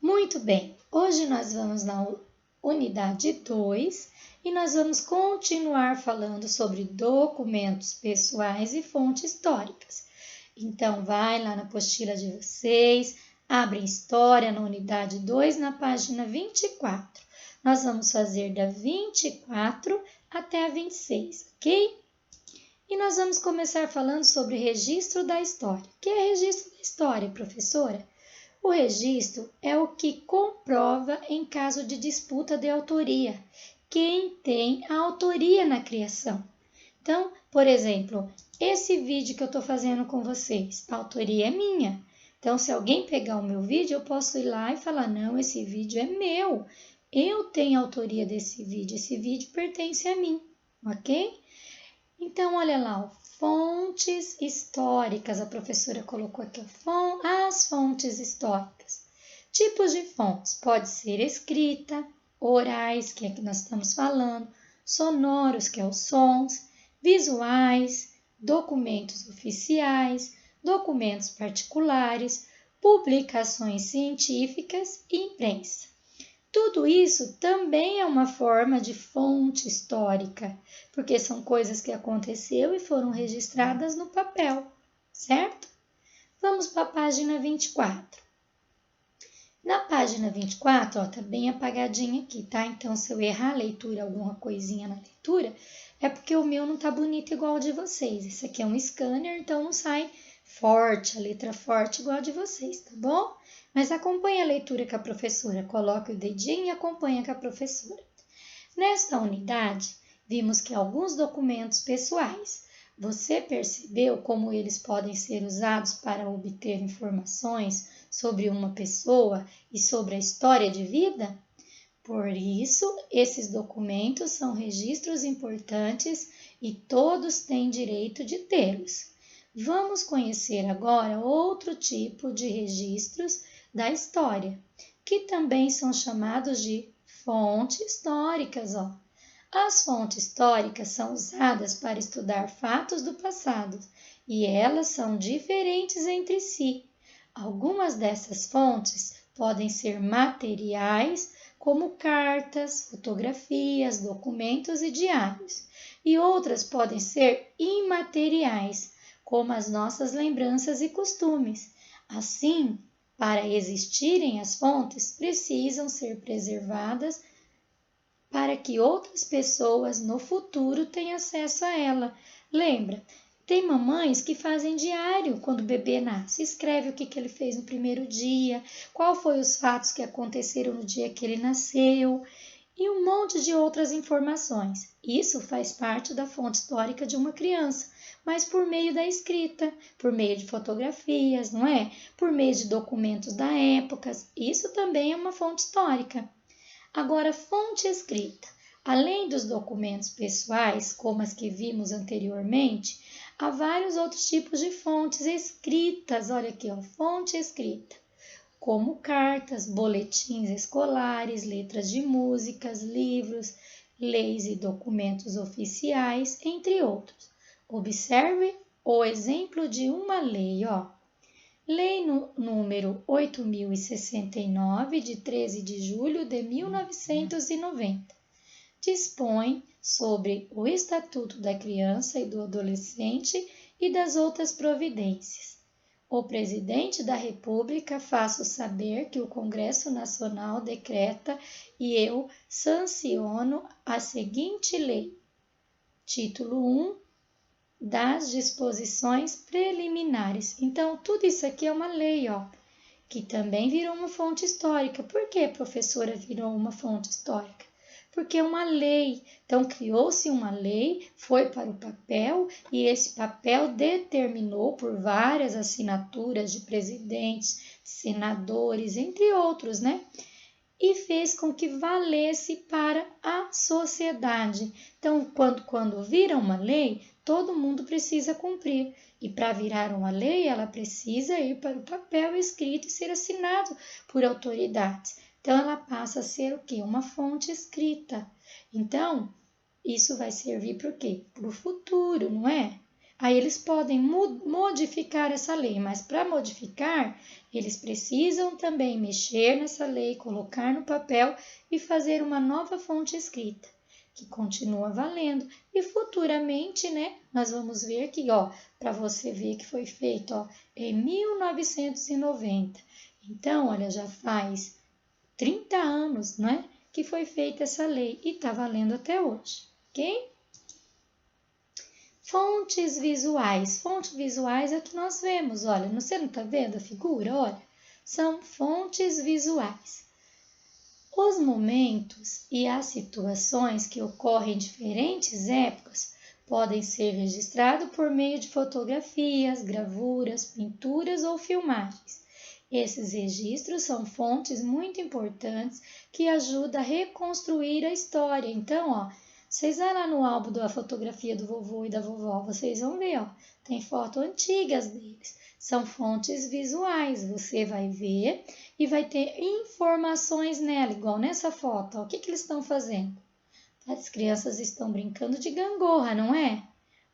Muito bem, hoje nós vamos na unidade 2 e nós vamos continuar falando sobre documentos pessoais e fontes históricas. Então, vai lá na apostila de vocês, abrem História na unidade 2, na página 24. Nós vamos fazer da 24 até a 26, ok? E nós vamos começar falando sobre registro da história. O que é registro da história, professora? O registro é o que comprova em caso de disputa de autoria, quem tem a autoria na criação. Então, por exemplo, esse vídeo que eu estou fazendo com vocês, a autoria é minha. Então, se alguém pegar o meu vídeo, eu posso ir lá e falar, não, esse vídeo é meu. Eu tenho a autoria desse vídeo, esse vídeo pertence a mim, ok? Então, olha lá, fontes históricas, a professora colocou aqui, as fontes históricas. Tipos de fontes, pode ser escrita, orais, que é que nós estamos falando, sonoros, que é os sons, visuais, documentos oficiais, documentos particulares, publicações científicas e imprensa. Tudo isso também é uma forma de fonte histórica, porque são coisas que aconteceram e foram registradas no papel, certo? Vamos para a página 24. Na página 24, tá bem apagadinha aqui, tá? Então, se eu errar a leitura, alguma coisinha na leitura, é porque o meu não tá bonito igual ao de vocês. Esse aqui é um scanner, então não sai forte, a letra forte igual a de vocês, tá bom? Mas acompanhe a leitura com a professora, coloque o dedinho e acompanhe com a professora. Nesta unidade, vimos que alguns documentos pessoais. Você percebeu como eles podem ser usados para obter informações sobre uma pessoa e sobre a história de vida? Por isso, esses documentos são registros importantes e todos têm direito de tê-los. Vamos conhecer agora outro tipo de registros da história, que também são chamados de fontes históricas. As fontes históricas são usadas para estudar fatos do passado e elas são diferentes entre si. Algumas dessas fontes podem ser materiais, como cartas, fotografias, documentos e diários, e outras podem ser imateriais, como as nossas lembranças e costumes. Assim, para existirem as fontes, precisam ser preservadas para que outras pessoas no futuro tenham acesso a ela. Lembra? Tem mamães que fazem diário quando o bebê nasce, escreve o que ele fez no primeiro dia, qual foi os fatos que aconteceram no dia que ele nasceu e um monte de outras informações. Isso faz parte da fonte histórica de uma criança, mas por meio da escrita, por meio de fotografias, não é? Por meio de documentos da época, isso também é uma fonte histórica. Agora, fonte escrita. Além dos documentos pessoais, como as que vimos anteriormente, há vários outros tipos de fontes escritas. Olha aqui, fonte escrita, como cartas, boletins escolares, letras de músicas, livros, leis e documentos oficiais, entre outros. Observe o exemplo de uma lei, Lei número 8.069, de 13 de julho de 1990, dispõe sobre o Estatuto da Criança e do Adolescente e das outras providências. O Presidente da República faço saber que o Congresso Nacional decreta e eu sanciono a seguinte lei. Título 1. Das disposições preliminares. Então, tudo isso aqui é uma lei, que também virou uma fonte histórica. Por que, professora, virou uma fonte histórica? Porque é uma lei. Então, criou-se uma lei, foi para o papel e esse papel determinou por várias assinaturas de presidentes, de senadores, entre outros, né? E fez com que valesse para a sociedade. Então, quando vira uma lei, todo mundo precisa cumprir. E para virar uma lei, ela precisa ir para o papel escrito e ser assinado por autoridades. Então, ela passa a ser o quê? Uma fonte escrita. Então, isso vai servir para o quê? Para o futuro, não é? Aí eles podem modificar essa lei, mas para modificar, eles precisam também mexer nessa lei, colocar no papel e fazer uma nova fonte escrita, que continua valendo. E futuramente, né, nós vamos ver que, ó, para você ver que foi feito, ó, em 1990. Então, olha, já faz 30 anos, né, que foi feita essa lei e está valendo até hoje, ok? Fontes visuais. Fontes visuais é o que nós vemos, olha, você não está vendo a figura? Olha, são fontes visuais. Os momentos e as situações que ocorrem em diferentes épocas podem ser registrados por meio de fotografias, gravuras, pinturas ou filmagens. Esses registros são fontes muito importantes que ajudam a reconstruir a história. Então, ó, vocês vão lá no álbum da fotografia do vovô e da vovó, vocês vão ver, ó, tem fotos antigas deles. São fontes visuais, você vai ver e vai ter informações nela, igual nessa foto. Ó, o que eles estão fazendo? As crianças estão brincando de gangorra, não é?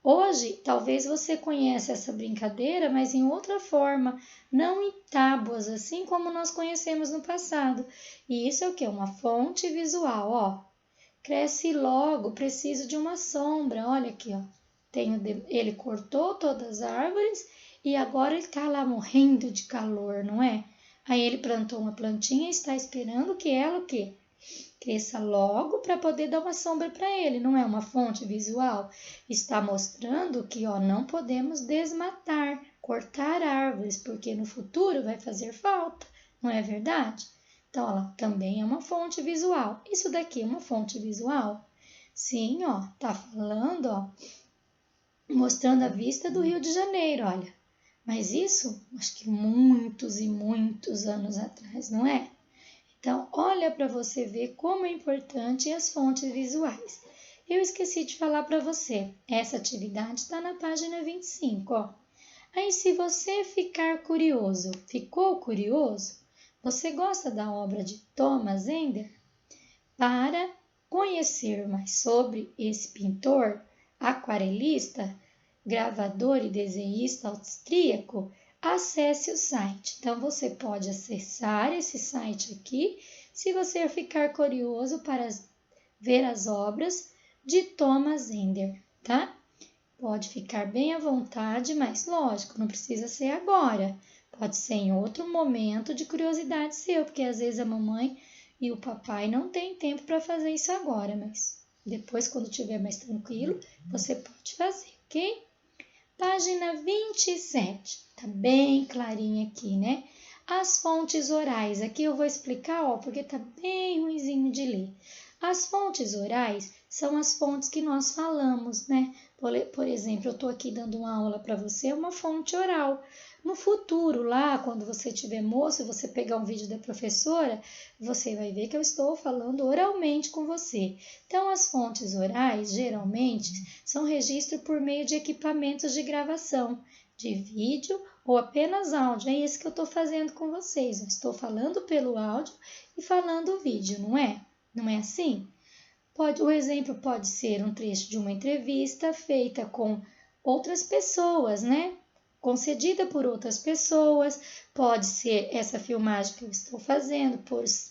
Hoje, talvez você conheça essa brincadeira, mas em outra forma, não em tábuas, assim como nós conhecemos no passado. E isso é o que? Uma fonte visual, ó. Cresce logo, preciso de uma sombra. Olha aqui, ó. Ele cortou todas as árvores e agora ele está lá morrendo de calor, não é? Aí ele plantou uma plantinha e está esperando que ela o quê? Cresça logo para poder dar uma sombra para ele, não é uma fonte visual? Está mostrando que, ó, não podemos desmatar, cortar árvores, porque no futuro vai fazer falta, não é verdade? Então, ela também é uma fonte visual. Isso daqui é uma fonte visual? Sim, ó, tá falando, ó, mostrando a vista do Rio de Janeiro, olha. Mas isso, acho que muitos e muitos anos atrás, não é? Então, olha para você ver como é importante as fontes visuais. Eu esqueci de falar para você, essa atividade está na página 25, ó. Aí, se você ficar curioso, ficou curioso? Você gosta da obra de Thomas Ender? Para conhecer mais sobre esse pintor, aquarelista, gravador e desenhista austríaco, acesse o site. Então, você pode acessar esse site aqui, se você ficar curioso para ver as obras de Thomas Ender, tá? Pode ficar bem à vontade, mas lógico, não precisa ser agora. Pode ser em outro momento de curiosidade seu, porque às vezes a mamãe e o papai não têm tempo para fazer isso agora, mas depois, quando estiver mais tranquilo, você pode fazer, ok? Página 27, tá bem clarinha aqui, né? As fontes orais, aqui eu vou explicar, ó, porque tá bem ruinzinho de ler. As fontes orais são as fontes que nós falamos, né? Por exemplo, eu tô aqui dando uma aula para você, é uma fonte oral. No futuro, lá, quando você tiver moço e você pegar um vídeo da professora, você vai ver que eu estou falando oralmente com você. Então, as fontes orais, geralmente, são registro por meio de equipamentos de gravação, de vídeo ou apenas áudio. É isso que eu estou fazendo com vocês. Eu estou falando pelo áudio e falando o vídeo, não é? Não é assim? O exemplo pode ser um trecho de uma entrevista feita com outras pessoas, né? Concedida por outras pessoas, pode ser essa filmagem que eu estou fazendo,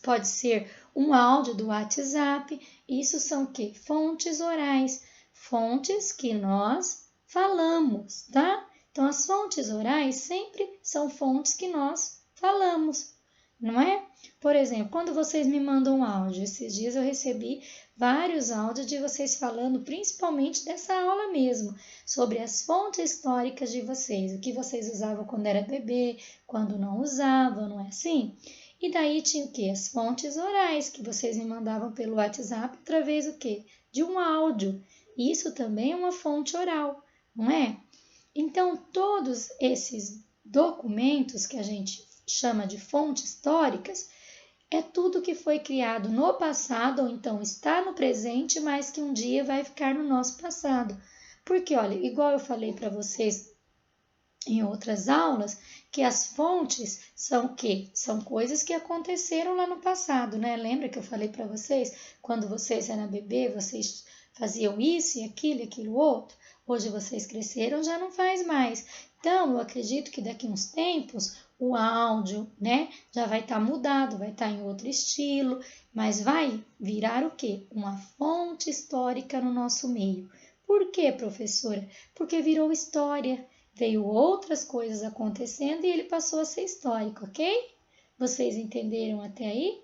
pode ser um áudio do WhatsApp. Isso são o quê? Fontes orais, fontes que nós falamos, tá? Então, as fontes orais sempre são fontes que nós falamos, não é? Por exemplo, quando vocês me mandam um áudio, esses dias eu recebi vários áudios de vocês falando principalmente dessa aula mesmo, sobre as fontes históricas de vocês, o que vocês usavam quando era bebê, quando não usavam, não é assim? E daí tinha o quê? As fontes orais que vocês me mandavam pelo WhatsApp através do quê? De um áudio. Isso também é uma fonte oral, não é? Então, todos esses documentos que a gente chama de fontes históricas é tudo que foi criado no passado, ou então está no presente, mas que um dia vai ficar no nosso passado. Porque, olha, igual eu falei para vocês em outras aulas, que as fontes são o quê? São coisas que aconteceram lá no passado, né? Lembra que eu falei para vocês, quando vocês eram bebê, vocês faziam isso e aquilo outro? Hoje vocês cresceram, já não faz mais. Então, eu acredito que daqui uns tempos o áudio, né, já vai estar mudado, vai estar em outro estilo, mas vai virar o quê? Uma fonte histórica no nosso meio. Por quê, professora? Porque virou história. Veio outras coisas acontecendo e ele passou a ser histórico, ok? Vocês entenderam até aí?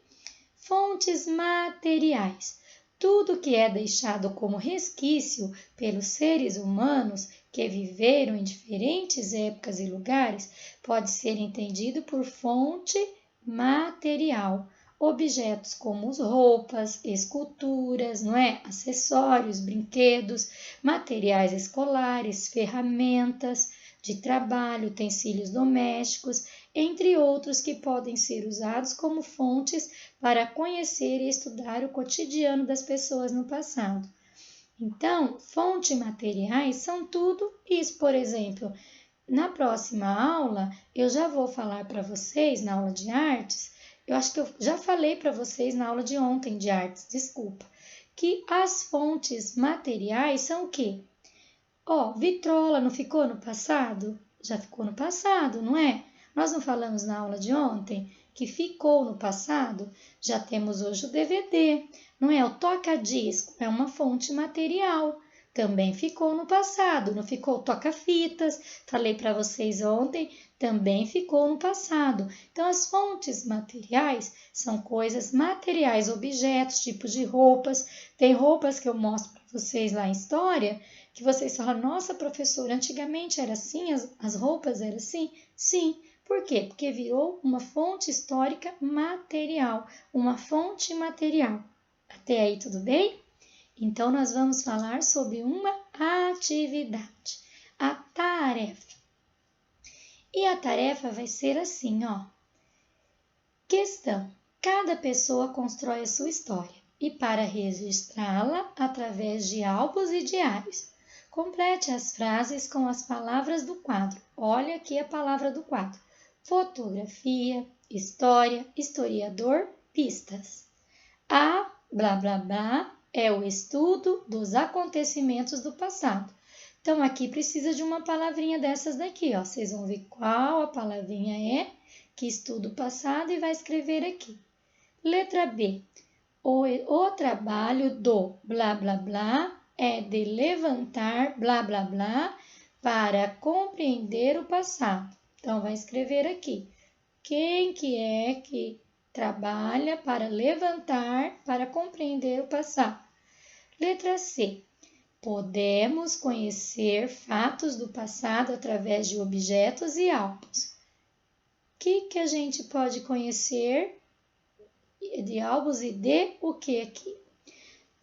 Fontes materiais. Tudo que é deixado como resquício pelos seres humanos que viveram em diferentes épocas e lugares pode ser entendido por fonte material. Objetos como roupas, esculturas, não é? Acessórios, brinquedos, materiais escolares, ferramentas de trabalho, utensílios domésticos, entre outros que podem ser usados como fontes para conhecer e estudar o cotidiano das pessoas no passado. Então, fontes materiais são tudo isso. Por exemplo, na próxima aula, eu já vou falar para vocês, na aula de artes, eu acho que eu já falei para vocês na aula de ontem de artes, desculpa, que as fontes materiais são o quê? Vitrola não ficou no passado? Já ficou no passado, não é? Nós não falamos na aula de ontem que ficou no passado? Já temos hoje o DVD, não é? O toca-disco é uma fonte material, também ficou no passado, não ficou? O toca-fitas, falei para vocês ontem, também ficou no passado. Então, as fontes materiais são coisas materiais, objetos, tipos de roupas. Tem roupas que eu mostro para vocês lá em história, que vocês falam, nossa, professora, antigamente era assim, as roupas eram assim? Sim. Por quê? Porque virou uma fonte histórica material, uma fonte material. Até aí, tudo bem? Então, nós vamos falar sobre uma atividade, a tarefa. E a tarefa vai ser assim, ó. Questão. Cada pessoa constrói a sua história e para registrá-la através de álbuns e diários. Complete as frases com as palavras do quadro. Olha aqui a palavra do quadro. Fotografia, história, historiador, pistas. A blá blá blá é o estudo dos acontecimentos do passado. Então, aqui precisa de uma palavrinha dessas daqui, ó. Vocês vão ver qual a palavrinha é que estuda o passado e vai escrever aqui. Letra B. O trabalho do blá blá blá é de levantar blá blá blá para compreender o passado. Então, vai escrever aqui. Quem que é que trabalha para levantar para compreender o passado? Letra C. Podemos conhecer fatos do passado através de objetos e álbuns. O que a gente pode conhecer de álbuns e de o que aqui?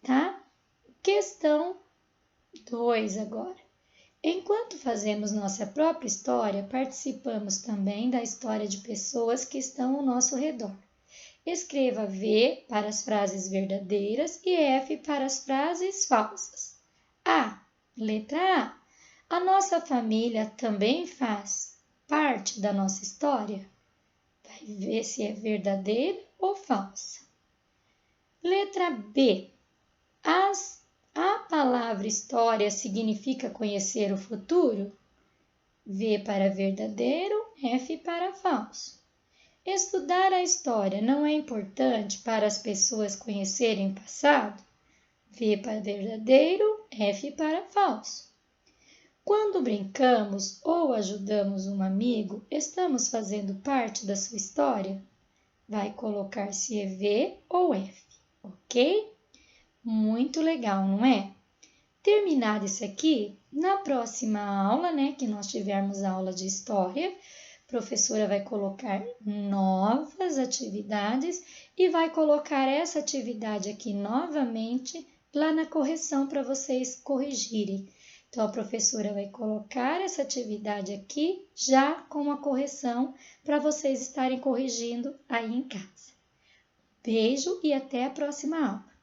Tá? Questão 2 agora. Enquanto fazemos nossa própria história, participamos também da história de pessoas que estão ao nosso redor. Escreva V para as frases verdadeiras e F para as frases falsas. A. Letra A. A nossa família também faz parte da nossa história? Vai ver se é verdadeira ou falsa. Letra B. A palavra história significa conhecer o futuro? V para verdadeiro, F para falso. Estudar a história não é importante para as pessoas conhecerem o passado? V para verdadeiro, F para falso. Quando brincamos ou ajudamos um amigo, estamos fazendo parte da sua história? Vai colocar se é V ou F, ok? Muito legal, não é? Terminado isso aqui, na próxima aula, né, que nós tivermos aula de história, a professora vai colocar novas atividades e vai colocar essa atividade aqui novamente lá na correção para vocês corrigirem. Então, a professora vai colocar essa atividade aqui já com a correção para vocês estarem corrigindo aí em casa. Beijo e até a próxima aula.